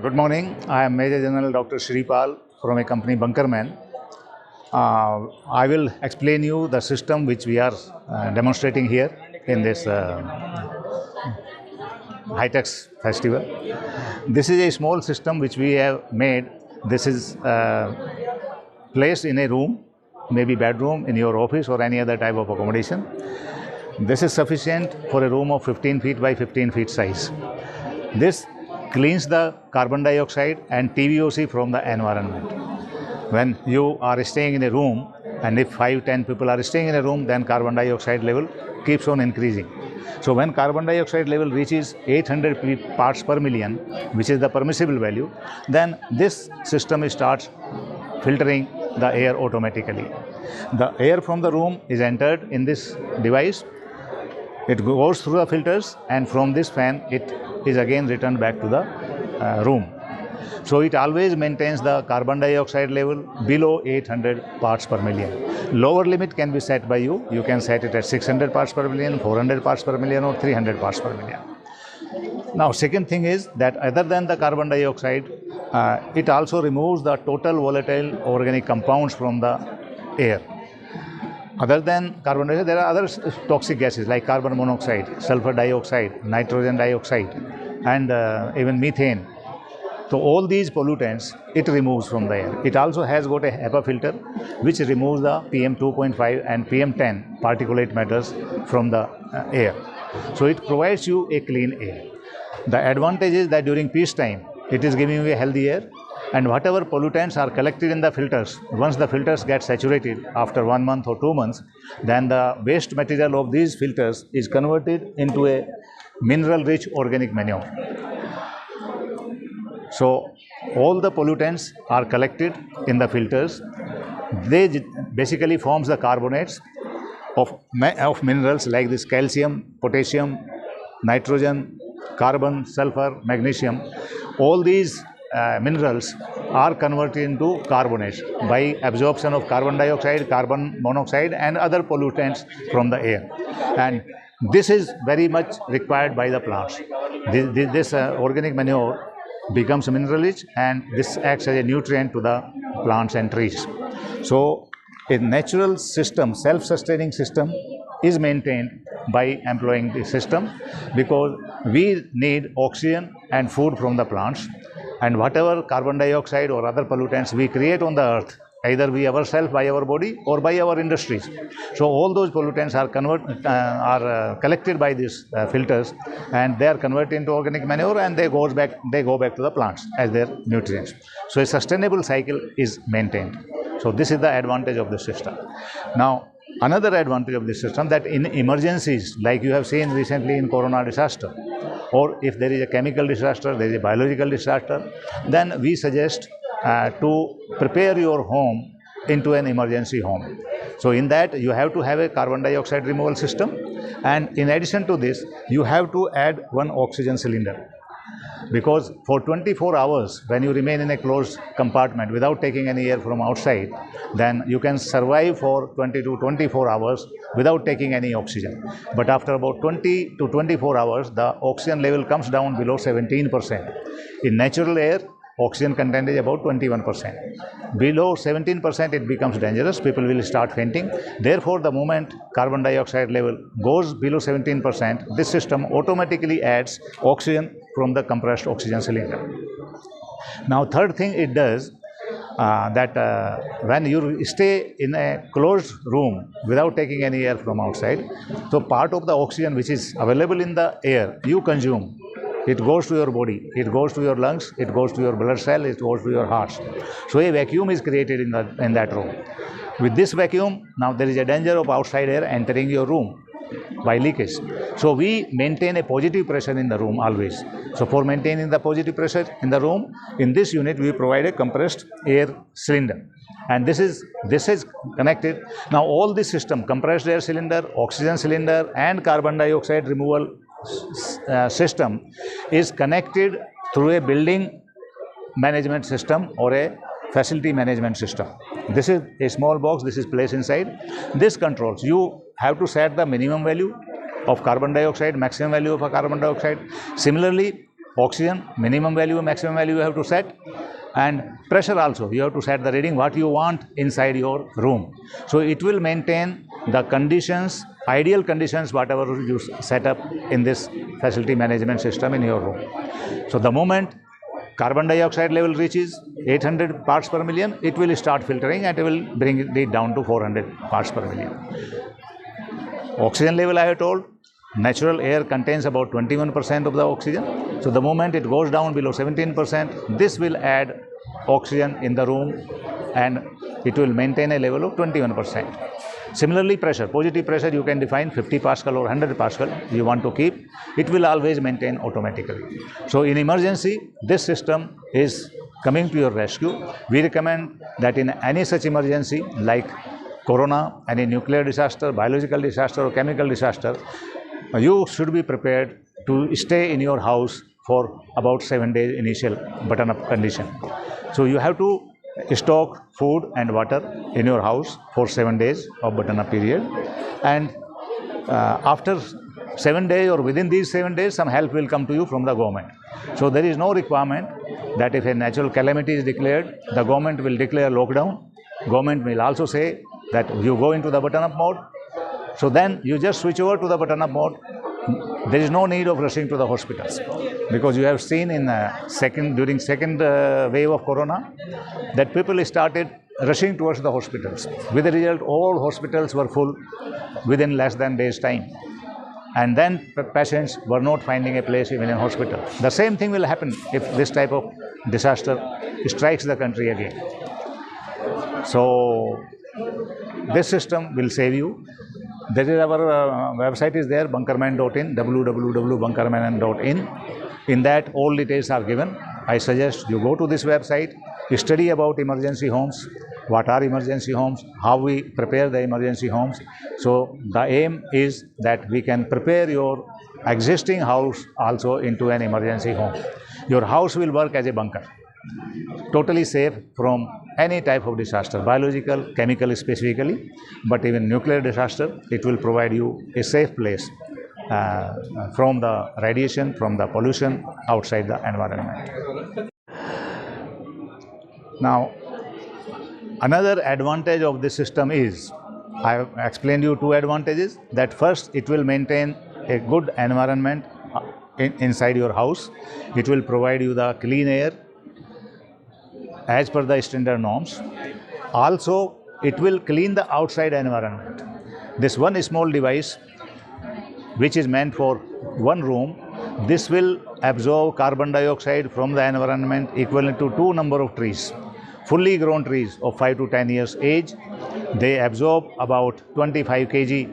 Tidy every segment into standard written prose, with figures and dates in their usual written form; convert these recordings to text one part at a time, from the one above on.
Good morning. I am Major General Dr. Shripal from a company Bunkerman. I will explain you the system which we are demonstrating here in this high-tech festival. This is a small system which we have made. This is placed in a room, maybe bedroom, in your office or any other type of accommodation. This is sufficient for a room of 15 feet by 15 feet size. This cleans the carbon dioxide and TVOC from the environment. When you are staying in a room, and if 5-10 people are staying in a room, then carbon dioxide level keeps on increasing. So when carbon dioxide level reaches 800 parts per million, which is the permissible value, then this system starts filtering the air automatically. The air from the room is entered in this device. It goes through the filters, and from this fan it is again returned back to the room. So it always maintains the carbon dioxide level below 800 parts per million. Lower limit can be set by you. You can set it at 600 parts per million, 400 parts per million, or 300 parts per million. Now, second thing is that other than the carbon dioxide, it also removes the total volatile organic compounds from the air. Other than carbon dioxide, there are other toxic gases like carbon monoxide, sulfur dioxide, nitrogen dioxide, and even methane. So all these pollutants it removes from the air. It also has got a HEPA filter which removes the PM 2.5 and PM 10 particulate matters from the air. So it provides you a clean air. The advantage is that during peacetime it is giving you a healthy air, and whatever pollutants are collected in the filters, once the filters get saturated after 1 month or 2 months, then the waste material of these filters is converted into a mineral rich organic manure. So all the pollutants are collected in the filters. They basically forms the carbonates of minerals like this calcium, potassium, nitrogen, carbon, sulfur, magnesium. All these minerals are converted into carbonates by absorption of carbon dioxide, carbon monoxide, and other pollutants from the air. And this is very much required by the plants. This organic manure becomes mineral rich, and this acts as a nutrient to the plants and trees. So a natural system, self-sustaining system is maintained by employing this system, because we need oxygen and food from the plants, and whatever carbon dioxide or other pollutants we create on the earth, either we ourselves by our body or by our industries. So all those pollutants are collected by these filters, and they are converted into organic manure, and they go back to the plants as their nutrients. So a sustainable cycle is maintained. So this is the advantage of the system. Now, another advantage of this system, that in emergencies like you have seen recently in corona disaster, or if there is a chemical disaster, there is a biological disaster, then we suggest to prepare your home into an emergency home. So in that you have to have a carbon dioxide removal system, and in addition to this you have to add one oxygen cylinder, because for 24 hours when you remain in a closed compartment without taking any air from outside, then you can survive for 20 to 24 hours without taking any oxygen. But after about 20 to 24 hours the oxygen level comes down below 17%. In natural air, oxygen content is about 21%. Below 17% it becomes dangerous. People will start fainting. Therefore, the moment carbon dioxide level goes below 17%, this system automatically adds oxygen from the compressed oxygen cylinder. Now, third thing it does, when you stay in a closed room without taking any air from outside, so part of the oxygen which is available in the air you consume. It goes to your body, it goes to your lungs, it goes to your blood cell, it goes to your heart. So a vacuum is created in that room. With this vacuum, now there is a danger of outside air entering your room by leakage. So we maintain a positive pressure in the room always. So for maintaining the positive pressure in the room, in this unit we provide a compressed air cylinder. And this is connected. Now all this system, compressed air cylinder, oxygen cylinder, and carbon dioxide removal system is connected through a building management system or a facility management system. This is a small box, this is placed inside. This controls. You have to set the minimum value of carbon dioxide, maximum value of a carbon dioxide. Similarly, oxygen, minimum value, maximum value you have to set, and pressure also. You have to set the reading what you want inside your room. So it will maintain the conditions, ideal conditions, whatever you set up in this facility management system in your room. So the moment carbon dioxide level reaches 800 parts per million, it will start filtering and it will bring it down to 400 parts per million. Oxygen level, I have told, natural air contains about 21% of the oxygen. So the moment it goes down below 17%, this will add oxygen in the room and it will maintain a level of 21%. Similarly, pressure, positive pressure you can define 50 Pascal or 100 Pascal you want to keep. It will always maintain automatically. So in emergency, this system is coming to your rescue. We recommend that in any such emergency like corona, any nuclear disaster, biological disaster or chemical disaster, you should be prepared to stay in your house for about 7 days initial button-up condition. So you have to stock food and water in your house for 7 days of button-up period, and after 7 days or within these 7 days some help will come to you from the government. So there is no requirement that if a natural calamity is declared, the government will declare lockdown. Government will also say that you go into the button-up mode. So then you just switch over to the button-up mode. There is no need of rushing to the hospitals, because you have seen in during second wave of corona that people started rushing towards the hospitals. With the result, all hospitals were full within less than days' time. And then patients were not finding a place even in hospital. The same thing will happen if this type of disaster strikes the country again. So this system will save you. There is our website is there, bunkerman.in, www.bunkerman.in. In that, all details are given. I suggest you go to this website, study about emergency homes, what are emergency homes, how we prepare the emergency homes. So the aim is that we can prepare your existing house also into an emergency home. Your house will work as a bunker, totally safe from any type of disaster, biological, chemical specifically, but even nuclear disaster, it will provide you a safe place from the radiation, from the pollution outside the environment. Now, another advantage of this system is, I have explained you two advantages, that first it will maintain a good environment inside your house. It will provide you the clean air as per the standard norms. Also, it will clean the outside environment. This one small device, which is meant for one room, this will absorb carbon dioxide from the environment equivalent to two number of trees. Fully grown trees of 5 to 10 years age, they absorb about 25 kg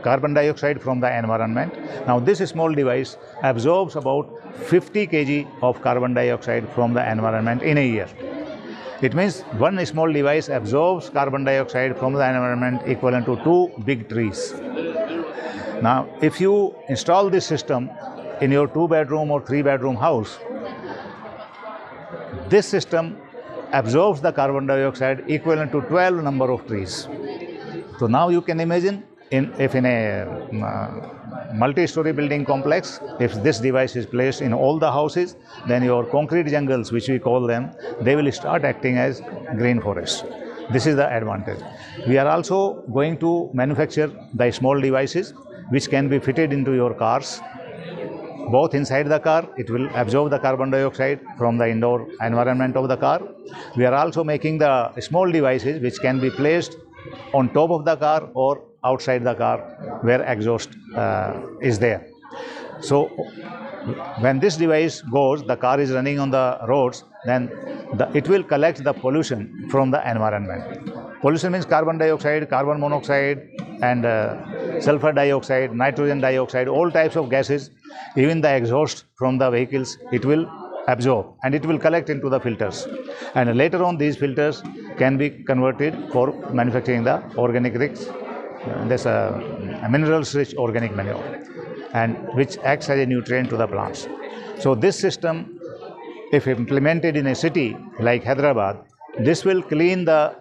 carbon dioxide from the environment. Now this small device absorbs about 50 kg of carbon dioxide from the environment in a year. It means one small device absorbs carbon dioxide from the environment equivalent to two big trees. Now if you install this system in your 2-bedroom or 3-bedroom house, this system absorbs the carbon dioxide equivalent to 12 number of trees. So now you can imagine if in a multi-story building complex, if this device is placed in all the houses, then your concrete jungles, which we call them, they will start acting as green forests. This is the advantage. We are also going to manufacture the small devices which can be fitted into your cars. Both inside the car, it will absorb the carbon dioxide from the indoor environment of the car. We are also making the small devices which can be placed on top of the car or outside the car where exhaust is there. So when this device goes, the car is running on the roads, then it will collect the pollution from the environment. Pollution means carbon dioxide, carbon monoxide, and sulfur dioxide, nitrogen dioxide, all types of gases, even the exhaust from the vehicles, it will absorb and it will collect into the filters. And later on, these filters can be converted for manufacturing the organic rich, minerals-rich organic manure, and which acts as a nutrient to the plants. So this system, if implemented in a city like Hyderabad, this will clean the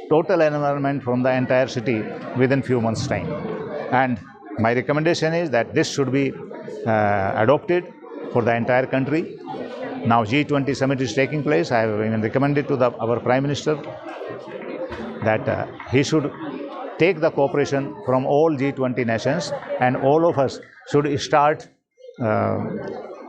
total environment from the entire city within few months' time. And my recommendation is that this should be adopted for the entire country. Now G20 summit is taking place. I have even recommended to our Prime Minister that he should take the cooperation from all G20 nations, and all of us should start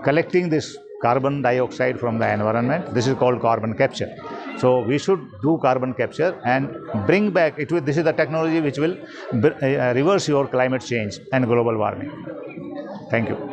collecting this carbon dioxide from the environment. This is called carbon capture. So we should do carbon capture and bring back it. This is the technology which will reverse your climate change and global warming. Thank you.